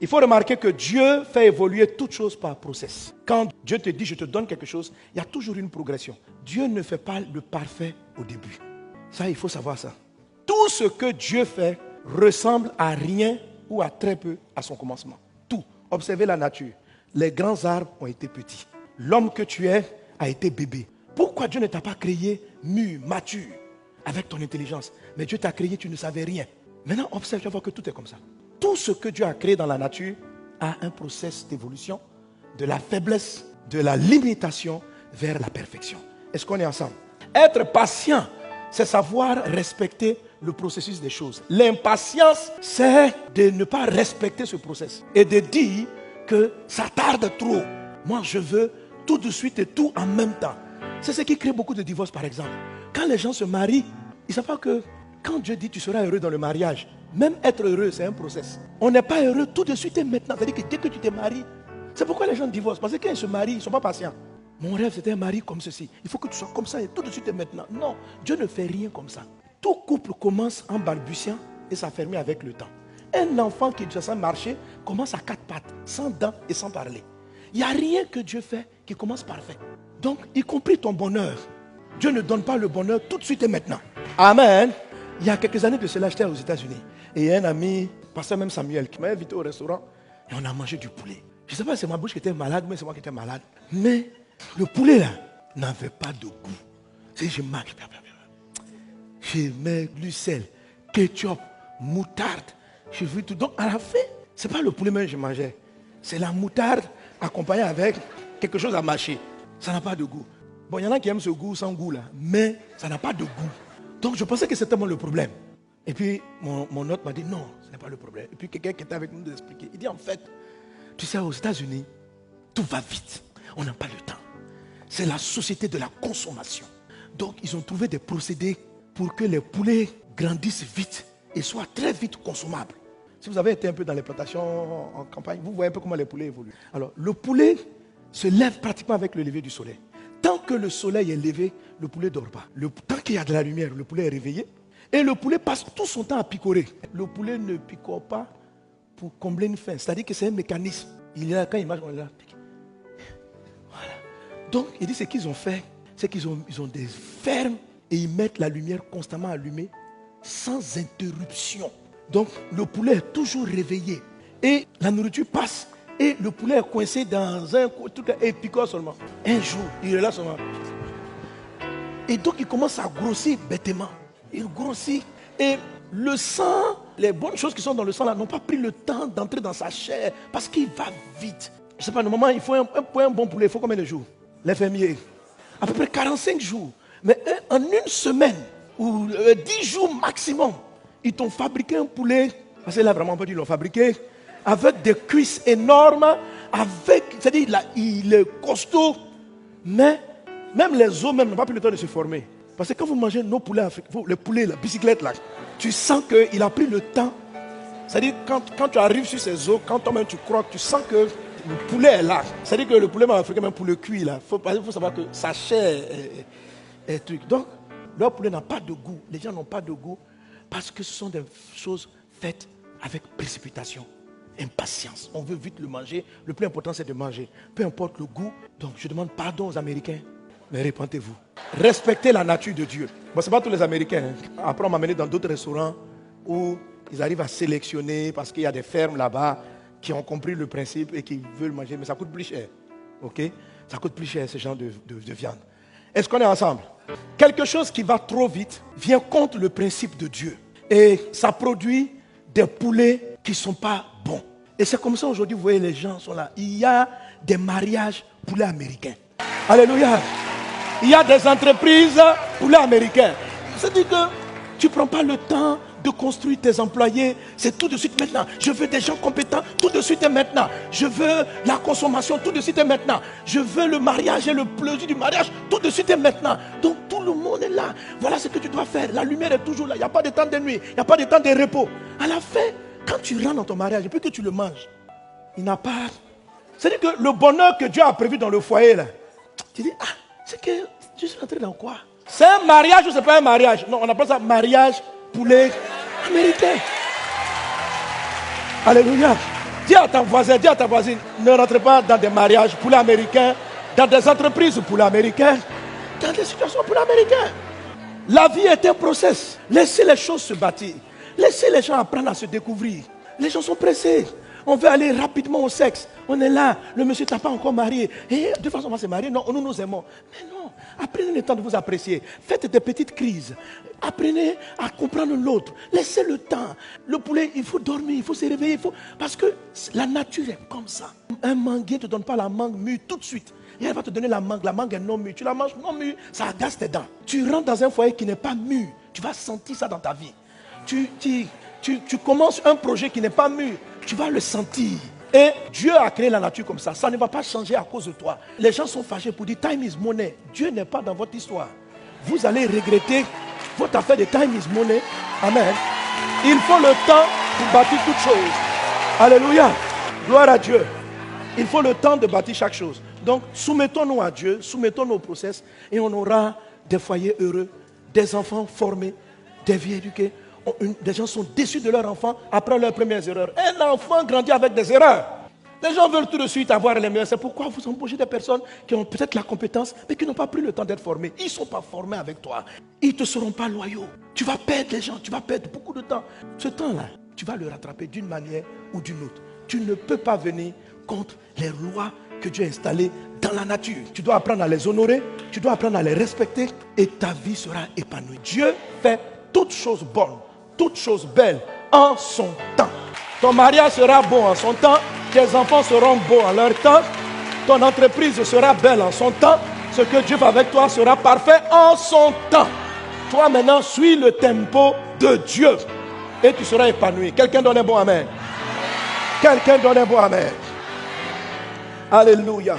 Il faut remarquer que Dieu fait évoluer toutes choses par process. Quand Dieu te dit, je te donne quelque chose, il y a toujours une progression. Dieu ne fait pas le parfait au début. Ça, il faut savoir ça. Tout ce que Dieu fait ressemble à rien ou à très peu à son commencement. Tout. Observez la nature. Les grands arbres ont été petits. L'homme que tu es a été bébé. Pourquoi Dieu ne t'a pas créé mûr, mature, avec ton intelligence? Mais Dieu t'a créé, tu ne savais rien. Maintenant, observe, tu vas voir que tout est comme ça. Tout ce que Dieu a créé dans la nature a un processus d'évolution, de la faiblesse, de la limitation vers la perfection. Est-ce qu'on est ensemble? Être patient, c'est savoir respecter le processus des choses. L'impatience, c'est de ne pas respecter ce processus et de dire que ça tarde trop. Moi, je veux tout de suite et tout en même temps. C'est ce qui crée beaucoup de divorces, par exemple. Quand les gens se marient, ils ne savent pas que quand Dieu dit tu seras heureux dans le mariage, même être heureux, c'est un process. On n'est pas heureux tout de suite et maintenant. C'est-à-dire que dès que tu te maries, c'est pourquoi les gens divorcent. Parce que quand ils se marient, ils ne sont pas patients. Mon rêve, c'était un mari comme ceci. Il faut que tu sois comme ça et tout de suite et maintenant. Non, Dieu ne fait rien comme ça. Tout couple commence en balbutiant et s'affermit avec le temps. Un enfant qui est sans marcher commence à 4 pattes, sans dents et sans parler. Il n'y a rien que Dieu fait qui commence parfait. Donc, y compris ton bonheur. Dieu ne donne pas le bonheur tout de suite et maintenant. Amen. Il y a quelques années de cela, j'étais aux États-Unis. Et il y a un ami, pasteur même Samuel, qui m'a invité au restaurant. Et on a mangé du poulet. Je ne sais pas si c'est ma bouche qui était malade, mais c'est moi qui étais malade. Mais le poulet là n'avait pas de goût. Si je mange, je mets du sel, ketchup, moutarde. Je veux tout. Donc à la fin, ce n'est pas le poulet même que je mangeais. C'est la moutarde accompagnée avec quelque chose à mâcher. Ça n'a pas de goût. Bon, il y en a qui aiment ce goût sans goût là, mais ça n'a pas de goût. Donc je pensais que c'était moi le problème. Et puis mon hôte m'a dit non, ce n'est pas le problème. Et puis quelqu'un qui était avec nous nous expliquer. Il dit en fait, tu sais, aux États-Unis, tout va vite. On n'a pas le temps. C'est la société de la consommation. Donc ils ont trouvé des procédés pour que les poulets grandissent vite et soient très vite consommables. Si vous avez été un peu dans les plantations en campagne, vous voyez un peu comment les poulets évoluent. Alors le poulet se lève pratiquement avec le lever du soleil. Tant que le soleil est levé, le poulet ne dort pas. Tant qu'il y a de la lumière, le poulet est réveillé. Et le poulet passe tout son temps à picorer. Le poulet ne picore pas pour combler une faim. C'est-à-dire que c'est un mécanisme. Il est là, quand il marche, on est là. Voilà. Donc, il dit ce qu'ils ont fait, c'est qu'ils ont des fermes et ils mettent la lumière constamment allumée sans interruption. Donc, le poulet est toujours réveillé. Et la nourriture passe. Et le poulet est coincé dans un truc et il picore seulement. Un jour, il est là seulement. Et donc, il commence à grossir bêtement. Il grossit. Et le sang, les bonnes choses qui sont dans le sang là, n'ont pas pris le temps d'entrer dans sa chair parce qu'il va vite. Je ne sais pas, normalement, il faut un bon poulet. Il faut combien de jours? Les fermiers. À peu près 45 jours. Mais en une semaine, ou 10 jours maximum, ils t'ont fabriqué un poulet. Parce que là, vraiment, on peut dire, ils l'ont fabriqué avec des cuisses énormes, c'est-à-dire il est costaud, mais même les os n'ont pas pris le temps de se former. Parce que quand vous mangez nos poulets africains, les poulets, la bicyclette là, tu sens qu'il a pris le temps. C'est-à-dire quand tu arrives sur ces os, quand toi-même tu croques, tu sens que le poulet est là. C'est-à-dire que le poulet africain, même pour le cuit là, il faut savoir que sa chair est truc. Donc, leur poulet n'a pas de goût. Les gens n'ont pas de goût parce que ce sont des choses faites avec précipitation. Impatience, on veut vite le manger. Le plus important c'est de manger, peu importe le goût. Donc je demande pardon aux Américains, mais répentez-vous. Respectez la nature de Dieu. Bon, ce n'est pas tous les Américains. Après on m'a amené dans d'autres restaurants où ils arrivent à sélectionner parce qu'il y a des fermes là-bas qui ont compris le principe et qui veulent manger, mais ça coûte plus cher. Ok? Ça coûte plus cher ce genre de viande. Est-ce qu'on est ensemble? Quelque chose qui va trop vite vient contre le principe de Dieu et ça produit des poulets qui ne sont pas bons. Et c'est comme ça aujourd'hui, vous voyez, les gens sont là. Il y a des mariages poulets américains. Alléluia. Il y a des entreprises poulets américains. C'est-à-dire que tu ne prends pas le temps de construire tes employés. C'est tout de suite maintenant. Je veux des gens compétents tout de suite et maintenant. Je veux la consommation tout de suite et maintenant. Je veux le mariage et le plaisir du mariage tout de suite et maintenant. Donc tout le monde est là. Voilà ce que tu dois faire. La lumière est toujours là. Il n'y a pas de temps de nuit. Il n'y a pas de temps de repos. À la fin, quand tu rentres dans ton mariage et puis que tu le manges, il n'a pas... C'est-à-dire que le bonheur que Dieu a prévu dans le foyer, là, tu dis, c'est que je suis rentré dans quoi? C'est un mariage ou c'est pas un mariage? Non, on appelle ça mariage poulet américain. Alléluia. Dis à ton voisin, dis à ta voisine, ne rentrez pas dans des mariages poulet américains, dans des entreprises poulet américains, dans des situations poulet américains. La vie est un process. Laissez les choses se bâtir. Laissez les gens apprendre à se découvrir. Les gens sont pressés. On veut aller rapidement au sexe. On est là, le monsieur t'a pas encore marié. Et de toute façon, on va se marier. Non, nous nous aimons. Mais non, apprenez le temps de vous apprécier. Faites des petites crises. Apprenez à comprendre l'autre. Laissez le temps. Le poulet, il faut dormir, il faut se réveiller. Parce que la nature est comme ça. Un manguier ne te donne pas la mangue mûre tout de suite. Et elle va te donner la mangue est non mûre. Tu la manges non mûre, ça agace tes dents. Tu rentres dans un foyer qui n'est pas mûr. Tu vas sentir ça dans ta vie. Tu commences un projet qui n'est pas mûr. Tu vas le sentir. Et Dieu a créé la nature comme ça. Ça ne va pas changer à cause de toi. Les gens sont fâchés pour dire time is money. Dieu n'est pas dans votre histoire. Vous allez regretter votre affaire de time is money. Amen. Il faut le temps pour bâtir toutes choses. Alléluia. Gloire à Dieu. Il faut le temps de bâtir chaque chose. Donc, soumettons-nous à Dieu, soumettons-nous au process et on aura des foyers heureux, des enfants formés, des vies éduquées. Des gens sont déçus de leurs enfants après leurs premières erreurs. Un enfant grandit avec des erreurs. Les gens veulent tout de suite avoir les meilleurs. C'est pourquoi vous embauchez des personnes qui ont peut-être la compétence, mais qui n'ont pas pris le temps d'être formées. Ils ne sont pas formés avec toi. Ils ne te seront pas loyaux. Tu vas perdre les gens, tu vas perdre beaucoup de temps. Ce temps-là, tu vas le rattraper d'une manière ou d'une autre. Tu ne peux pas venir contre les lois que Dieu a installées dans la nature. Tu dois apprendre à les honorer, tu dois apprendre à les respecter et ta vie sera épanouie. Dieu fait toutes choses bonnes, toutes choses belles en son temps. Ton mariage sera beau en son temps, tes enfants seront beaux en leur temps, ton entreprise sera belle en son temps, ce que Dieu fait avec toi sera parfait en son temps. Toi maintenant, suis le tempo de Dieu et tu seras épanoui. Quelqu'un donne un bon amen. Quelqu'un donne un bon amen. Alléluia.